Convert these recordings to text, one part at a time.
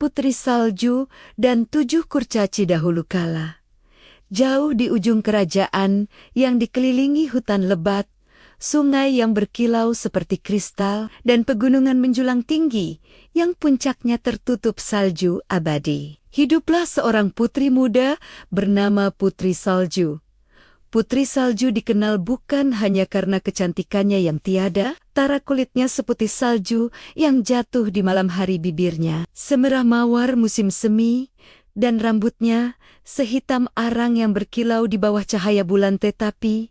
putri salju dan 7 kurcaci dahulu kala. Jauh di ujung kerajaan yang dikelilingi hutan lebat, sungai yang berkilau seperti kristal, dan pegunungan menjulang tinggi yang puncaknya tertutup salju abadi. Hiduplah seorang putri muda bernama Putri Salju. Putri Salju dikenal bukan hanya karena kecantikannya yang tiada, tara kulitnya seputih salju yang jatuh di malam hari bibirnya, semerah mawar musim semi, dan rambutnya sehitam arang yang berkilau di bawah cahaya bulan, tetapi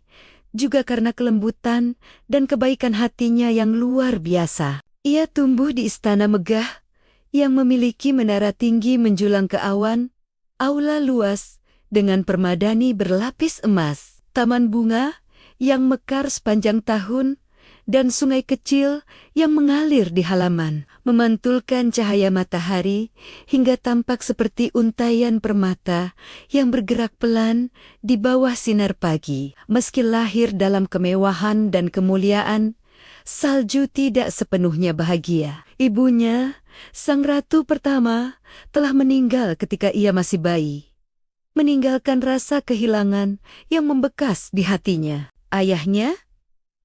juga karena kelembutan dan kebaikan hatinya yang luar biasa. Ia tumbuh di istana megah yang memiliki menara tinggi menjulang ke awan, aula luas dengan permadani berlapis emas, taman bunga yang mekar sepanjang tahun, dan sungai kecil yang mengalir di halaman, memantulkan cahaya matahari hingga tampak seperti untaian permata yang bergerak pelan di bawah sinar pagi. Meski lahir dalam kemewahan dan kemuliaan, Salju tidak sepenuhnya bahagia. Ibunya, sang ratu pertama, telah meninggal ketika ia masih bayi, meninggalkan rasa kehilangan yang membekas di hatinya. Ayahnya,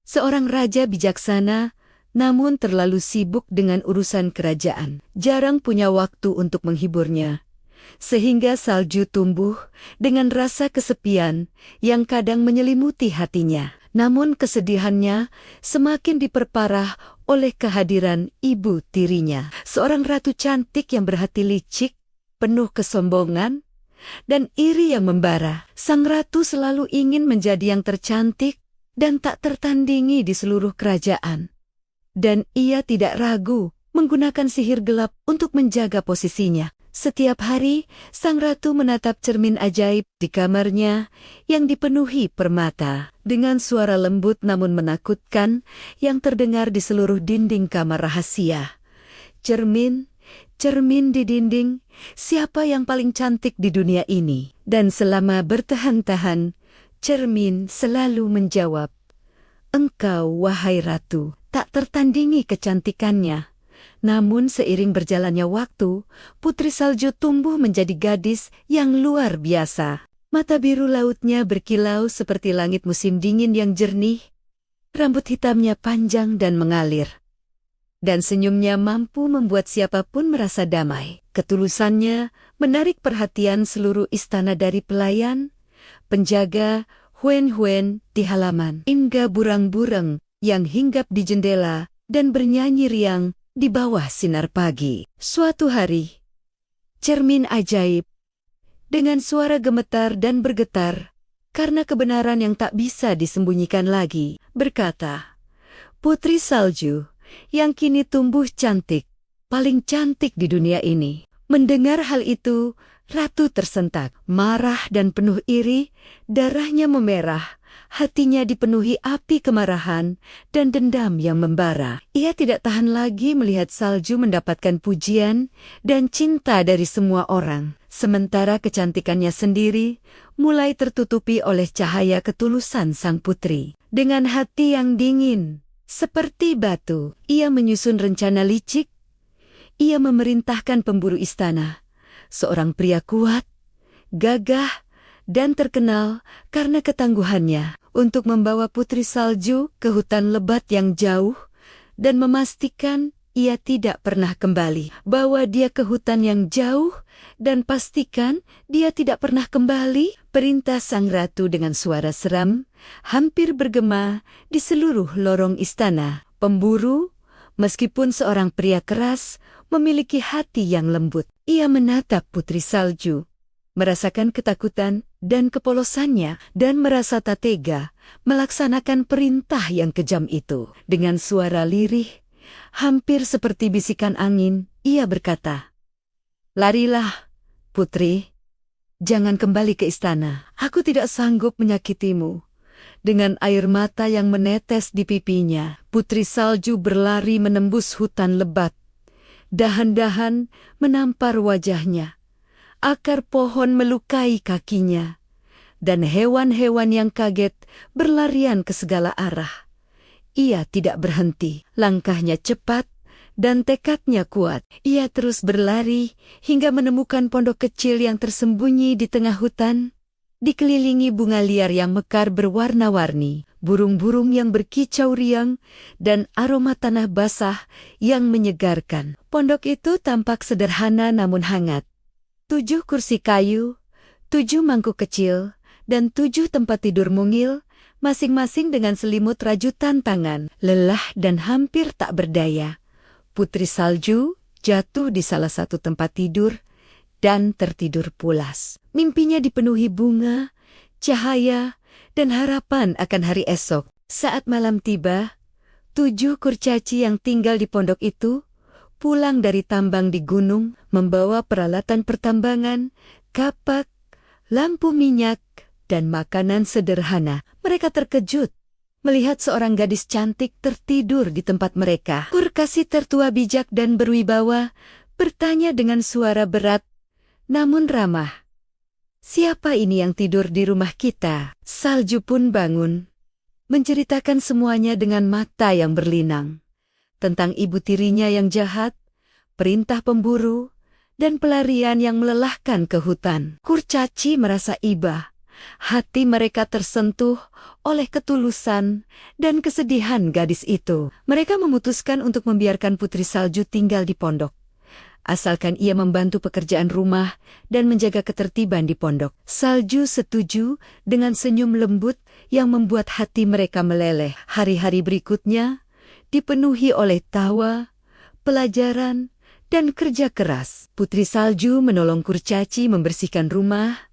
seorang raja bijaksana, namun terlalu sibuk dengan urusan kerajaan, jarang punya waktu untuk menghiburnya, sehingga Salju tumbuh dengan rasa kesepian yang kadang menyelimuti hatinya. Namun kesedihannya semakin diperparah oleh kehadiran ibu tirinya, seorang ratu cantik yang berhati licik, penuh kesombongan, dan iri yang membara. Sang ratu selalu ingin menjadi yang tercantik dan tak tertandingi di seluruh kerajaan. Dan ia tidak ragu menggunakan sihir gelap untuk menjaga posisinya. Setiap hari, sang ratu menatap cermin ajaib di kamarnya yang dipenuhi permata. Dengan suara lembut namun menakutkan yang terdengar di seluruh dinding kamar rahasia. Cermin, cermin di dinding, siapa yang paling cantik di dunia ini? Dan selama bertahan-tahan, cermin selalu menjawab, "Engkau, wahai ratu." Tak tertandingi kecantikannya. Namun seiring berjalannya waktu, Putri Salju tumbuh menjadi gadis yang luar biasa. Mata biru lautnya berkilau seperti langit musim dingin yang jernih, rambut hitamnya panjang dan mengalir, dan senyumnya mampu membuat siapapun merasa damai. Ketulusannya menarik perhatian seluruh istana, dari pelayan, penjaga, huen-huen di halaman, hingga burang-burang yang hinggap di jendela dan bernyanyi riang di bawah sinar pagi. Suatu hari, cermin ajaib, dengan suara gemetar dan bergetar, karena kebenaran yang tak bisa disembunyikan lagi, berkata, "Putri Salju, yang kini tumbuh cantik, paling cantik di dunia ini." Mendengar hal itu, ratu tersentak, marah dan penuh iri, darahnya memerah, hatinya dipenuhi api kemarahan dan dendam yang membara. Ia tidak tahan lagi melihat Salju mendapatkan pujian dan cinta dari semua orang, sementara kecantikannya sendiri mulai tertutupi oleh cahaya ketulusan sang putri. Dengan hati yang dingin seperti batu, ia menyusun rencana licik. Ia memerintahkan pemburu istana, seorang pria kuat, gagah, dan terkenal karena ketangguhannya, untuk membawa Putri Salju ke hutan lebat yang jauh dan memastikan ia tidak pernah kembali. Bawa dia ke hutan yang jauh dan pastikan dia tidak pernah kembali, perintah sang ratu dengan suara seram, hampir bergema di seluruh lorong istana. Pemburu, meskipun seorang pria keras, memiliki hati yang lembut. Ia menatap Putri Salju, merasakan ketakutan dan kepolosannya, dan merasa tak tega melaksanakan perintah yang kejam itu. Dengan suara lirih, hampir seperti bisikan angin, ia berkata, "Larilah, putri. Jangan kembali ke istana. Aku tidak sanggup menyakitimu." Dengan air mata yang menetes di pipinya, Putri Salju berlari menembus hutan lebat. Dahan-dahan menampar wajahnya, akar pohon melukai kakinya, dan hewan-hewan yang kaget berlarian ke segala arah. Ia tidak berhenti, langkahnya cepat dan tekadnya kuat. Ia terus berlari hingga menemukan pondok kecil yang tersembunyi di tengah hutan, dikelilingi bunga liar yang mekar berwarna-warni, burung-burung yang berkicau riang, dan aroma tanah basah yang menyegarkan. Pondok itu tampak sederhana namun hangat. 7 kursi kayu, 7 mangkuk kecil, dan 7 tempat tidur mungil, masing-masing dengan selimut rajutan tangan. Lelah dan hampir tak berdaya, Putri Salju jatuh di salah satu tempat tidur dan tertidur pulas. Mimpinya dipenuhi bunga, cahaya, dan harapan akan hari esok. Saat malam tiba, 7 kurcaci yang tinggal di pondok itu pulang dari tambang di gunung, membawa peralatan pertambangan, kapak, lampu minyak, dan makanan sederhana. Mereka terkejut melihat seorang gadis cantik tertidur di tempat mereka. Kurcaci tertua bijak dan berwibawa bertanya dengan suara berat namun ramah, "Siapa ini yang tidur di rumah kita?" Salju pun bangun, menceritakan semuanya dengan mata yang berlinang. Tentang ibu tirinya yang jahat, perintah pemburu, dan pelarian yang melelahkan ke hutan. Kurcaci merasa iba. Hati mereka tersentuh oleh ketulusan dan kesedihan gadis itu. Mereka memutuskan untuk membiarkan Putri Salju tinggal di pondok, asalkan ia membantu pekerjaan rumah dan menjaga ketertiban di pondok. Salju setuju dengan senyum lembut yang membuat hati mereka meleleh. Hari-hari berikutnya dipenuhi oleh tawa, pelajaran, dan kerja keras. Putri Salju menolong Kurcaci membersihkan rumah,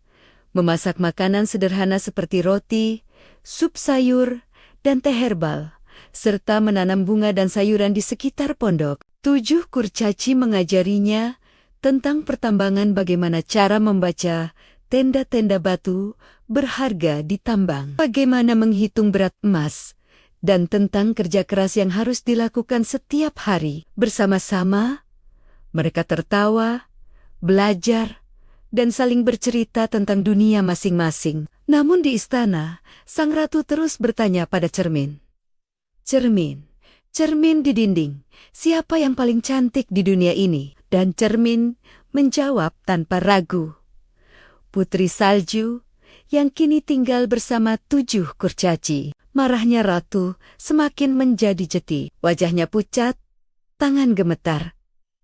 memasak makanan sederhana seperti roti, sup sayur, dan teh herbal, serta menanam bunga dan sayuran di sekitar pondok. 7 kurcaci mengajarinya tentang pertambangan, bagaimana cara membaca tenda-tenda batu berharga di tambang, bagaimana menghitung berat emas, dan tentang kerja keras yang harus dilakukan setiap hari. Bersama-sama, mereka tertawa, belajar, dan saling bercerita tentang dunia masing-masing. Namun di istana, sang ratu terus bertanya pada cermin. "Cermin, cermin di dinding, siapa yang paling cantik di dunia ini?" Dan cermin menjawab tanpa ragu, "Putri Salju, yang kini tinggal bersama 7 kurcaci." Marahnya ratu semakin menjadi-jeti. Wajahnya pucat, tangan gemetar,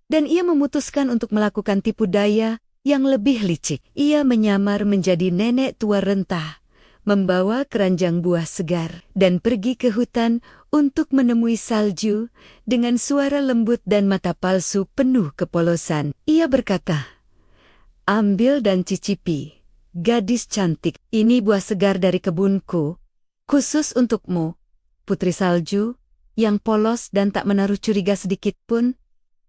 dan ia memutuskan untuk melakukan tipu daya yang lebih licik. Ia menyamar menjadi nenek tua rentah, membawa keranjang buah segar, dan pergi ke hutan untuk menemui Salju dengan suara lembut dan mata palsu penuh kepolosan. Ia berkata, "Ambil dan cicipi, gadis cantik. Ini buah segar dari kebunku, khusus untukmu." Putri Salju, yang polos dan tak menaruh curiga sedikit pun,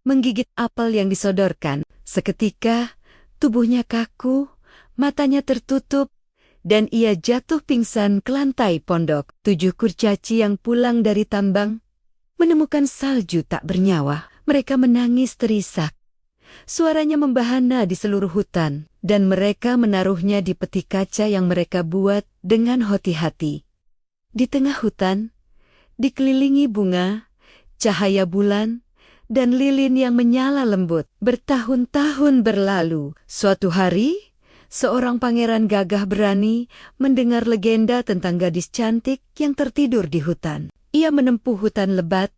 menggigit apel yang disodorkan. Seketika, tubuhnya kaku, matanya tertutup, dan ia jatuh pingsan ke lantai pondok. 7 kurcaci yang pulang dari tambang menemukan Salju tak bernyawa. Mereka menangis terisak. Suaranya membahana di seluruh hutan, dan mereka menaruhnya di peti kaca yang mereka buat dengan hati-hati. Di tengah hutan, dikelilingi bunga, cahaya bulan, dan lilin yang menyala lembut. Bertahun-tahun berlalu. Suatu hari, seorang pangeran gagah berani mendengar legenda tentang gadis cantik yang tertidur di hutan. Ia menempuh hutan lebat,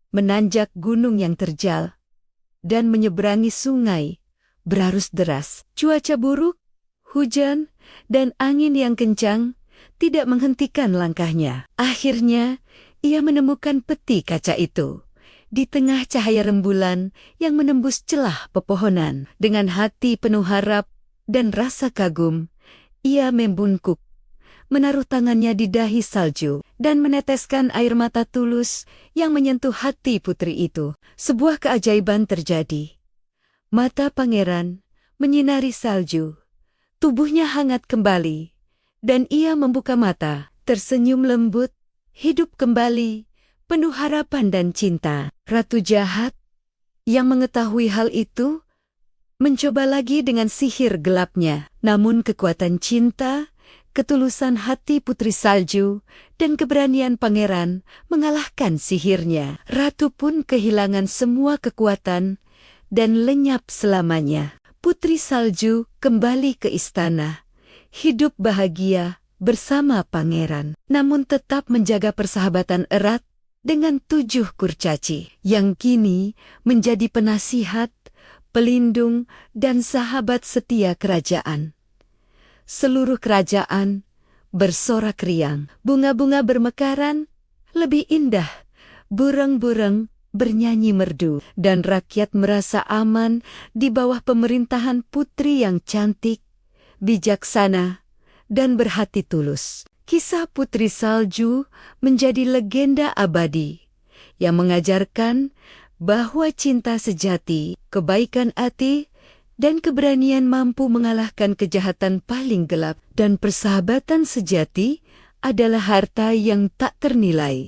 menanjak gunung yang terjal, dan menyeberangi sungai berarus deras. Cuaca buruk, hujan, dan angin yang kencang tidak menghentikan langkahnya. Akhirnya, ia menemukan peti kaca itu di tengah cahaya rembulan yang menembus celah pepohonan. Dengan hati penuh harap dan rasa kagum, ia membungkuk, menaruh tangannya di dahi Salju, dan meneteskan air mata tulus yang menyentuh hati putri itu. Sebuah keajaiban terjadi. Mata pangeran menyinari Salju, tubuhnya hangat kembali, dan ia membuka mata, tersenyum lembut, hidup kembali, penuh harapan dan cinta. Ratu jahat yang mengetahui hal itu mencoba lagi dengan sihir gelapnya. Namun kekuatan cinta ketulusan hati Putri Salju, dan keberanian pangeran mengalahkan sihirnya. Ratu pun kehilangan semua kekuatan dan lenyap selamanya. Putri Salju kembali ke istana, hidup bahagia bersama pangeran, namun tetap menjaga persahabatan erat dengan 7 kurcaci yang kini menjadi penasihat, pelindung, dan sahabat setia kerajaan. Seluruh kerajaan bersorak riang, bunga-bunga bermekaran, lebih indah, burung-burung bernyanyi merdu, dan rakyat merasa aman di bawah pemerintahan putri yang cantik, bijaksana, dan berhati tulus. Kisah Putri Salju menjadi legenda abadi yang mengajarkan bahwa cinta sejati, kebaikan hati, dan keberanian mampu mengalahkan kejahatan paling gelap, dan persahabatan sejati adalah harta yang tak ternilai.